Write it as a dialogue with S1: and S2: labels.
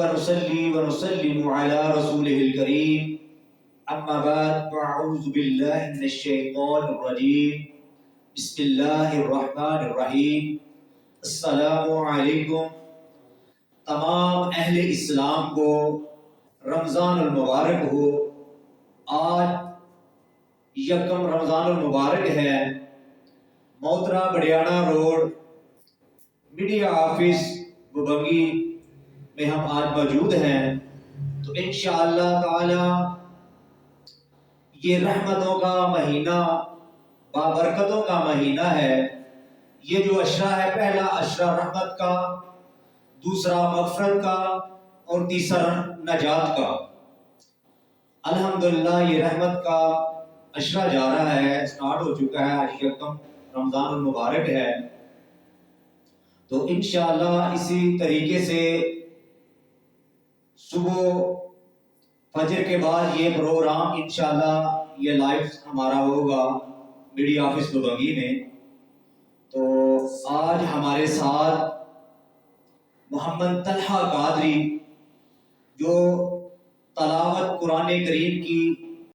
S1: ونصلي ونسلم على رسوله الكريم أما بعد فأعوذ بالله من الشيطان الرجيم بسم الله الرحمن الرحيم السلام علیکم. تمام اہل اسلام کو رمضان المبارک ہو. آج یکم رمضان المبارک ہے. موترا بڑیانہ روڈ میڈیا آفس ببنگی میں ہم آج موجود ہیں. تو انشاءاللہ تعالی یہ رحمتوں کا مہینہ، بابرکتوں کا مہینہ ہے. یہ جو عشرہ ہے، پہلا عشرہ رحمت کا، دوسرا مغفرت کا اور تیسرا نجات کا. الحمدللہ یہ رحمت کا عشرہ جا رہا ہے، سٹارٹ ہو چکا ہے. آج یکم رمضان المبارک ہے. تو انشاءاللہ اسی طریقے سے صبح فجر کے بعد یہ پروگرام انشاءاللہ یہ لائیو ہمارا ہوگا میڈیا آفس ببنگی میں. تو آج ہمارے ساتھ محمد طلحہ قادری جو تلاوت قرآن کریم کی